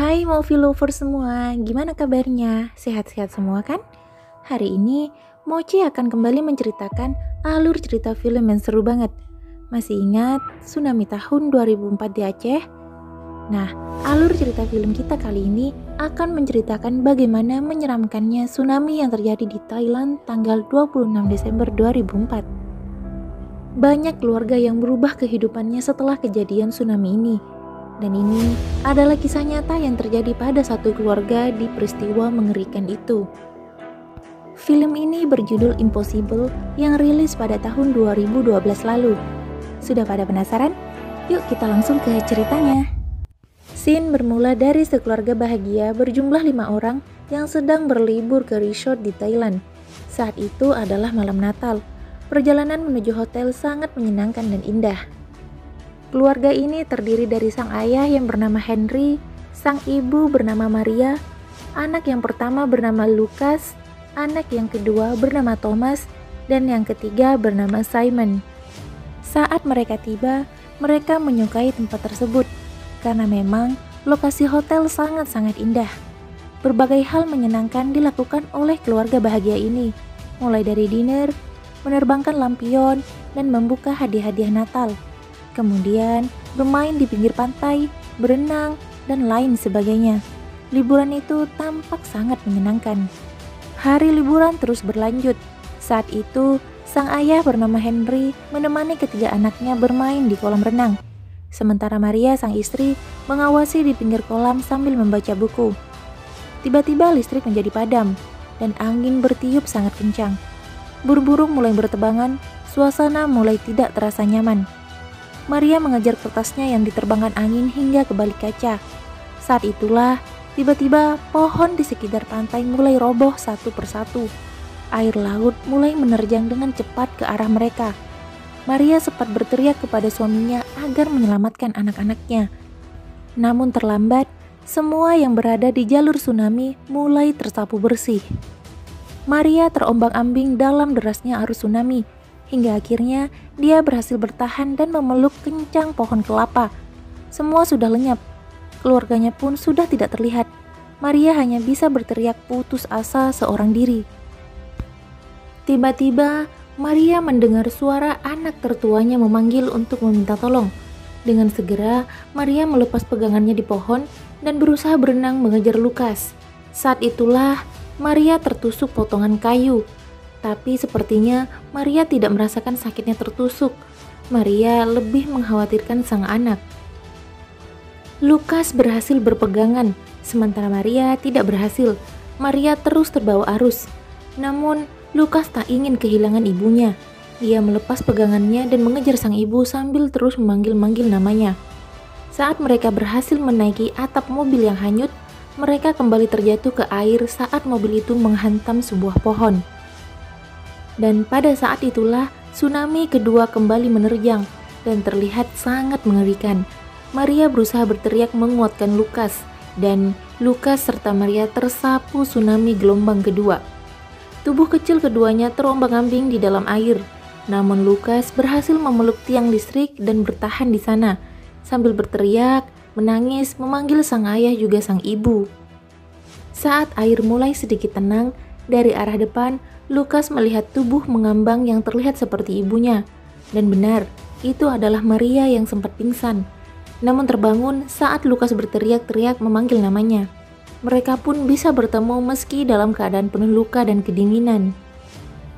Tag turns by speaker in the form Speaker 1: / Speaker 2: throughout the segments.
Speaker 1: Hai movie lover semua, gimana kabarnya? Sehat-sehat semua kan? Hari ini Mochi akan kembali menceritakan alur cerita film yang seru banget. Masih ingat tsunami tahun 2004 di Aceh? Nah, alur cerita film kita kali ini akan menceritakan bagaimana menyeramkannya tsunami yang terjadi di Thailand tanggal 26 Desember 2004. Banyak keluarga yang berubah kehidupannya setelah kejadian tsunami ini. Dan ini adalah kisah nyata yang terjadi pada satu keluarga di peristiwa mengerikan itu. Film ini berjudul Impossible yang rilis pada tahun 2012 lalu. Sudah pada penasaran? Yuk kita langsung ke ceritanya. Scene bermula dari sekeluarga bahagia berjumlah 5 orang yang sedang berlibur ke resort di Thailand. Saat itu adalah malam Natal. Perjalanan menuju hotel sangat menyenangkan dan indah. Keluarga ini terdiri dari sang ayah yang bernama Henry, sang ibu bernama Maria, anak yang pertama bernama Lucas, anak yang kedua bernama Thomas, dan yang ketiga bernama Simon. Saat mereka tiba, mereka menyukai tempat tersebut karena memang lokasi hotel sangat-sangat indah. Berbagai hal menyenangkan dilakukan oleh keluarga bahagia ini, mulai dari dinner, menerbangkan lampion, dan membuka hadiah-hadiah Natal. Kemudian bermain di pinggir pantai, berenang, dan lain sebagainya. Liburan itu tampak sangat menyenangkan. Hari liburan terus berlanjut. Saat itu, sang ayah bernama Henry menemani ketiga anaknya bermain di kolam renang. Sementara Maria, sang istri, mengawasi di pinggir kolam sambil membaca buku. Tiba-tiba listrik menjadi padam, dan angin bertiup sangat kencang. Burung-burung mulai bertebangan, suasana mulai tidak terasa nyaman. Maria mengejar kertasnya yang diterbangkan angin hingga ke balik kaca. Saat itulah, tiba-tiba pohon di sekitar pantai mulai roboh satu persatu. Air laut mulai menerjang dengan cepat ke arah mereka. Maria sempat berteriak kepada suaminya agar menyelamatkan anak-anaknya. Namun terlambat, semua yang berada di jalur tsunami mulai tersapu bersih. Maria terombang-ambing dalam derasnya arus tsunami. Hingga akhirnya dia berhasil bertahan dan memeluk kencang pohon kelapa. Semua sudah lenyap, keluarganya pun sudah tidak terlihat. Maria hanya bisa berteriak putus asa seorang diri. Tiba-tiba Maria mendengar suara anak tertuanya memanggil untuk meminta tolong. Dengan segera Maria melepas pegangannya di pohon dan berusaha berenang mengejar Lucas. Saat itulah Maria tertusuk potongan kayu. Tapi sepertinya Maria tidak merasakan sakitnya tertusuk. Maria lebih mengkhawatirkan sang anak. Lucas berhasil berpegangan, sementara Maria tidak berhasil. Maria terus terbawa arus. Namun, Lucas tak ingin kehilangan ibunya. Dia melepas pegangannya dan mengejar sang ibu sambil terus memanggil-manggil namanya. Saat mereka berhasil menaiki atap mobil yang hanyut, mereka kembali terjatuh ke air saat mobil itu menghantam sebuah pohon. Dan pada saat itulah tsunami kedua kembali menerjang dan terlihat sangat mengerikan. Maria berusaha berteriak menguatkan Lucas, dan Lucas serta Maria tersapu tsunami gelombang kedua. Tubuh kecil keduanya terombang-ambing di dalam air, namun Lucas berhasil memeluk tiang listrik dan bertahan di sana, sambil berteriak, menangis, memanggil sang ayah juga sang ibu. Saat air mulai sedikit tenang, dari arah depan, Lucas melihat tubuh mengambang yang terlihat seperti ibunya. Dan benar, itu adalah Maria yang sempat pingsan. Namun terbangun saat Lucas berteriak-teriak memanggil namanya. Mereka pun bisa bertemu meski dalam keadaan penuh luka dan kedinginan.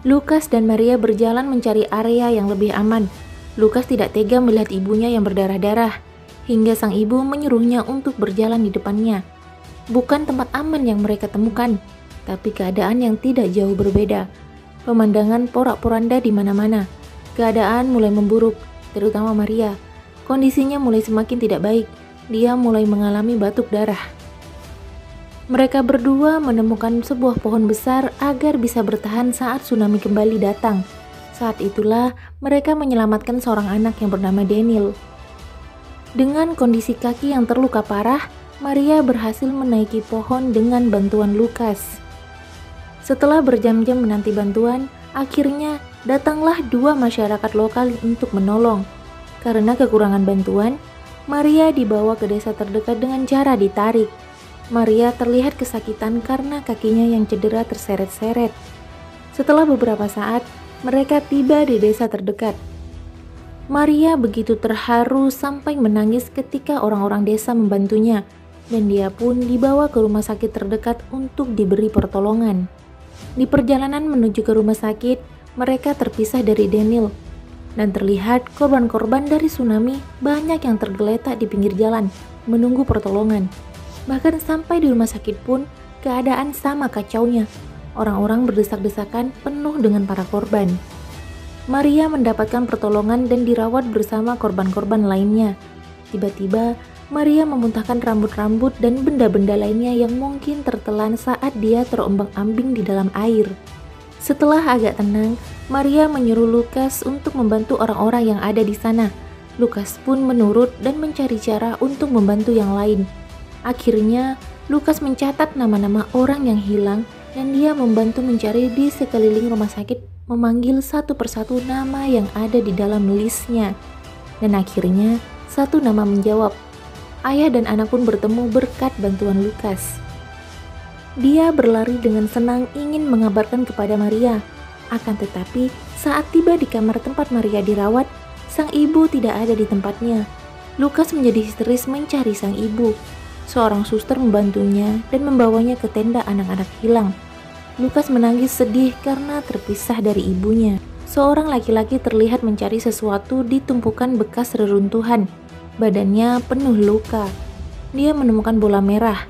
Speaker 1: Lucas dan Maria berjalan mencari area yang lebih aman. Lucas tidak tega melihat ibunya yang berdarah-darah, hingga sang ibu menyuruhnya untuk berjalan di depannya. Bukan tempat aman yang mereka temukan, tapi keadaan yang tidak jauh berbeda. Pemandangan porak-poranda di mana-mana. Keadaan mulai memburuk, terutama Maria. Kondisinya mulai semakin tidak baik. Dia mulai mengalami batuk darah. Mereka berdua menemukan sebuah pohon besar agar bisa bertahan saat tsunami kembali datang. Saat itulah mereka menyelamatkan seorang anak yang bernama Daniel. Dengan kondisi kaki yang terluka parah, Maria berhasil menaiki pohon dengan bantuan Lucas. Setelah berjam-jam menanti bantuan, akhirnya datanglah dua masyarakat lokal untuk menolong. Karena kekurangan bantuan, Maria dibawa ke desa terdekat dengan cara ditarik. Maria terlihat kesakitan karena kakinya yang cedera terseret-seret. Setelah beberapa saat, mereka tiba di desa terdekat. Maria begitu terharu sampai menangis ketika orang-orang desa membantunya, dan dia pun dibawa ke rumah sakit terdekat untuk diberi pertolongan. Di perjalanan menuju ke rumah sakit, mereka terpisah dari Daniel, dan terlihat korban-korban dari tsunami banyak yang tergeletak di pinggir jalan, menunggu pertolongan. Bahkan sampai di rumah sakit pun, keadaan sama kacaunya. Orang-orang berdesak-desakan penuh dengan para korban. Maria mendapatkan pertolongan dan dirawat bersama korban-korban lainnya. Tiba-tiba, Maria memuntahkan rambut-rambut dan benda-benda lainnya yang mungkin tertelan saat dia terombang-ambing di dalam air. Setelah agak tenang, Maria menyuruh Lukas untuk membantu orang-orang yang ada di sana. Lukas pun menurut dan mencari cara untuk membantu yang lain. Akhirnya, Lukas mencatat nama-nama orang yang hilang dan dia membantu mencari di sekeliling rumah sakit, memanggil satu persatu nama yang ada di dalam listnya. Dan akhirnya, satu nama menjawab. Ayah dan anak pun bertemu berkat bantuan Lukas. Dia berlari dengan senang ingin mengabarkan kepada Maria. Akan tetapi, saat tiba di kamar tempat Maria dirawat, sang ibu tidak ada di tempatnya. Lukas menjadi histeris mencari sang ibu. Seorang suster membantunya dan membawanya ke tenda anak-anak hilang. Lukas menangis sedih karena terpisah dari ibunya. Seorang laki-laki terlihat mencari sesuatu di tumpukan bekas reruntuhan. Badannya penuh luka. Dia menemukan bola merah.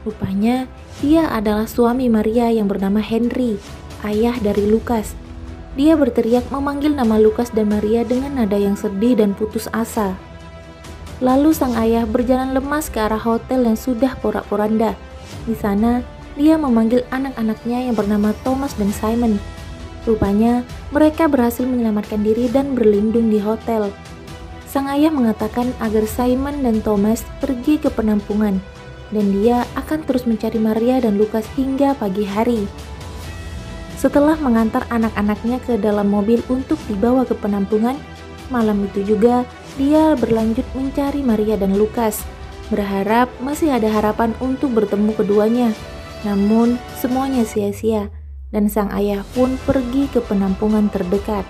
Speaker 1: Rupanya, dia adalah suami Maria yang bernama Henry, ayah dari Lukas. Dia berteriak memanggil nama Lukas dan Maria dengan nada yang sedih dan putus asa. Lalu sang ayah berjalan lemas ke arah hotel yang sudah porak-poranda. Di sana, dia memanggil anak-anaknya yang bernama Thomas dan Simon. Rupanya, mereka berhasil menyelamatkan diri dan berlindung di hotel. Sang ayah mengatakan agar Simon dan Thomas pergi ke penampungan, dan dia akan terus mencari Maria dan Lukas hingga pagi hari. Setelah mengantar anak-anaknya ke dalam mobil untuk dibawa ke penampungan, malam itu juga dia berlanjut mencari Maria dan Lukas, berharap masih ada harapan untuk bertemu keduanya. Namun semuanya sia-sia, dan sang ayah pun pergi ke penampungan terdekat.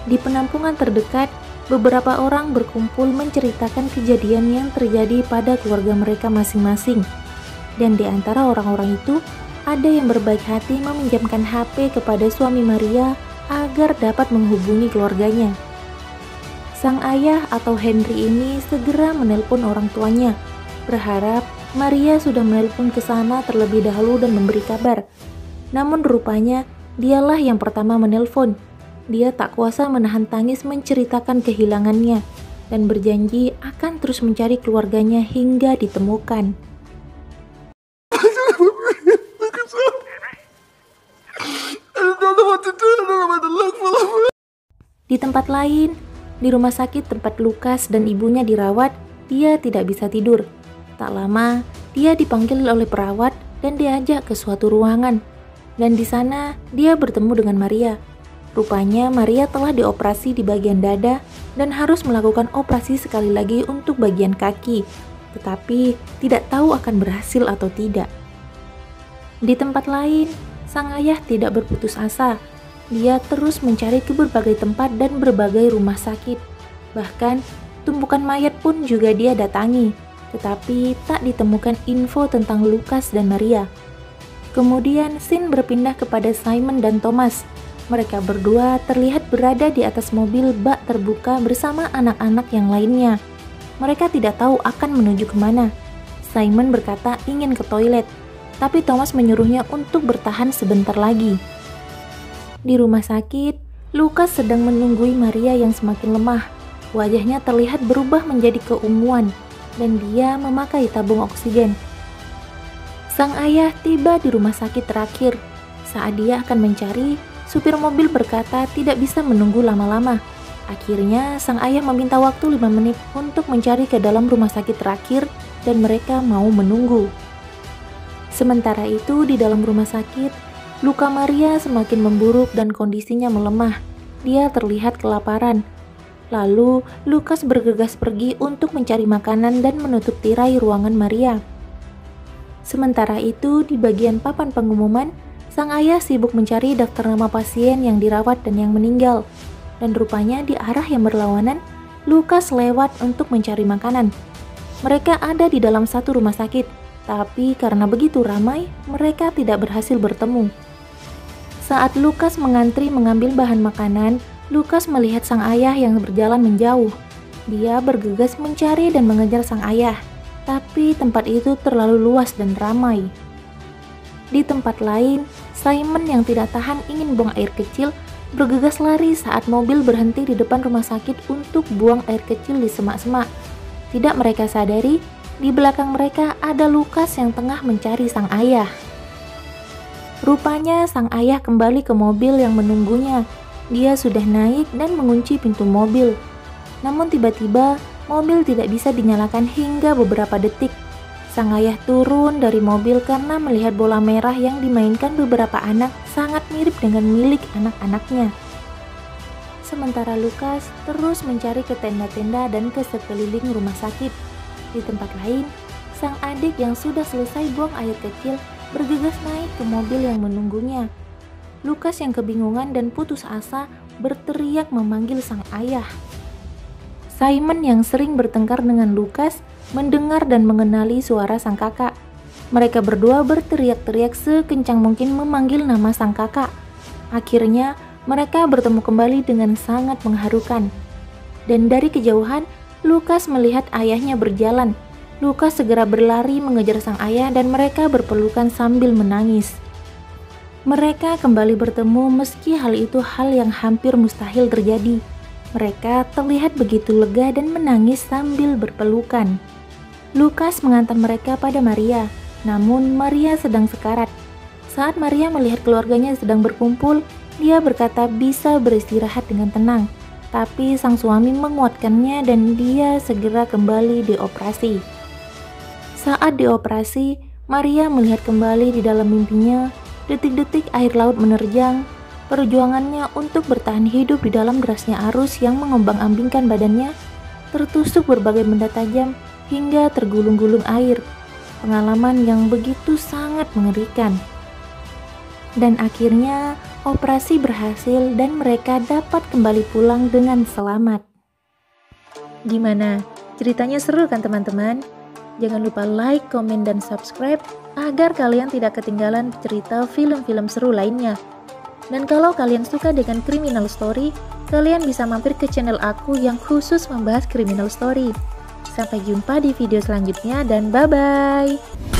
Speaker 1: Di penampungan terdekat, beberapa orang berkumpul menceritakan kejadian yang terjadi pada keluarga mereka masing-masing. Dan di antara orang-orang itu, ada yang berbaik hati meminjamkan HP kepada suami Maria agar dapat menghubungi keluarganya. Sang ayah atau Henry ini segera menelpon orang tuanya, berharap Maria sudah menelpon ke sana terlebih dahulu dan memberi kabar. Namun rupanya dialah yang pertama menelpon. Dia tak kuasa menahan tangis menceritakan kehilangannya dan berjanji akan terus mencari keluarganya hingga ditemukan. Di tempat lain, di rumah sakit tempat Lukas dan ibunya dirawat, dia tidak bisa tidur. Tak lama, dia dipanggil oleh perawat dan diajak ke suatu ruangan. Dan di sana, dia bertemu dengan Maria. Rupanya Maria telah dioperasi di bagian dada dan harus melakukan operasi sekali lagi untuk bagian kaki, tetapi tidak tahu akan berhasil atau tidak. Di tempat lain, sang ayah tidak berputus asa. Dia terus mencari ke berbagai tempat dan berbagai rumah sakit. Bahkan, tumpukan mayat pun juga dia datangi, tetapi tak ditemukan info tentang Lukas dan Maria. Kemudian, scene berpindah kepada Simon dan Thomas. Mereka berdua terlihat berada di atas mobil bak terbuka bersama anak-anak yang lainnya. Mereka tidak tahu akan menuju kemana. Simon berkata ingin ke toilet, tapi Thomas menyuruhnya untuk bertahan sebentar lagi. Di rumah sakit, Lukas sedang menunggui Maria yang semakin lemah. Wajahnya terlihat berubah menjadi keunguan, dan dia memakai tabung oksigen. Sang ayah tiba di rumah sakit terakhir. Saat dia akan mencari, supir mobil berkata tidak bisa menunggu lama-lama. Akhirnya, sang ayah meminta waktu 5 menit untuk mencari ke dalam rumah sakit terakhir dan mereka mau menunggu. Sementara itu, di dalam rumah sakit, luka Maria semakin memburuk dan kondisinya melemah. Dia terlihat kelaparan. Lalu, Lukas bergegas pergi untuk mencari makanan dan menutup tirai ruangan Maria. Sementara itu, di bagian papan pengumuman, sang ayah sibuk mencari daftar nama pasien yang dirawat dan yang meninggal. Dan rupanya di arah yang berlawanan, Lukas lewat untuk mencari makanan. Mereka ada di dalam satu rumah sakit, tapi karena begitu ramai, mereka tidak berhasil bertemu. Saat Lukas mengantri mengambil bahan makanan, Lukas melihat sang ayah yang berjalan menjauh. Dia bergegas mencari dan mengejar sang ayah, tapi tempat itu terlalu luas dan ramai. Di tempat lain, Simon yang tidak tahan ingin buang air kecil bergegas lari saat mobil berhenti di depan rumah sakit untuk buang air kecil di semak-semak. Tidak mereka sadari, di belakang mereka ada Lukas yang tengah mencari sang ayah. Rupanya sang ayah kembali ke mobil yang menunggunya. Dia sudah naik dan mengunci pintu mobil. Namun tiba-tiba, mobil tidak bisa dinyalakan hingga beberapa detik. Sang ayah turun dari mobil karena melihat bola merah yang dimainkan beberapa anak sangat mirip dengan milik anak-anaknya. Sementara Lukas terus mencari ke tenda-tenda dan ke sekeliling rumah sakit. Di tempat lain, sang adik yang sudah selesai buang air kecil bergegas naik ke mobil yang menunggunya. Lukas yang kebingungan dan putus asa berteriak memanggil sang ayah. Simon yang sering bertengkar dengan Lukas mendengar dan mengenali suara sang kakak. Mereka berdua berteriak-teriak sekencang mungkin memanggil nama sang kakak. Akhirnya, mereka bertemu kembali dengan sangat mengharukan. Dan dari kejauhan, Lukas melihat ayahnya berjalan. Lukas segera berlari mengejar sang ayah dan mereka berpelukan sambil menangis. Mereka kembali bertemu meski hal itu hal yang hampir mustahil terjadi. Mereka terlihat begitu lega dan menangis sambil berpelukan. Lukas mengantar mereka pada Maria, namun Maria sedang sekarat. Saat Maria melihat keluarganya sedang berkumpul, dia berkata bisa beristirahat dengan tenang. Tapi sang suami menguatkannya dan dia segera kembali dioperasi. Saat dioperasi, Maria melihat kembali di dalam mimpinya detik-detik air laut menerjang. Perjuangannya untuk bertahan hidup di dalam derasnya arus yang mengombang-ambingkan badannya, tertusuk berbagai benda tajam hingga tergulung-gulung air. Pengalaman yang begitu sangat mengerikan. Dan akhirnya operasi berhasil dan mereka dapat kembali pulang dengan selamat. Gimana? Ceritanya seru kan teman-teman? Jangan lupa like, komen, dan subscribe agar kalian tidak ketinggalan cerita film-film seru lainnya. Dan kalau kalian suka dengan criminal story, kalian bisa mampir ke channel aku yang khusus membahas criminal story. Sampai jumpa di video selanjutnya dan bye-bye!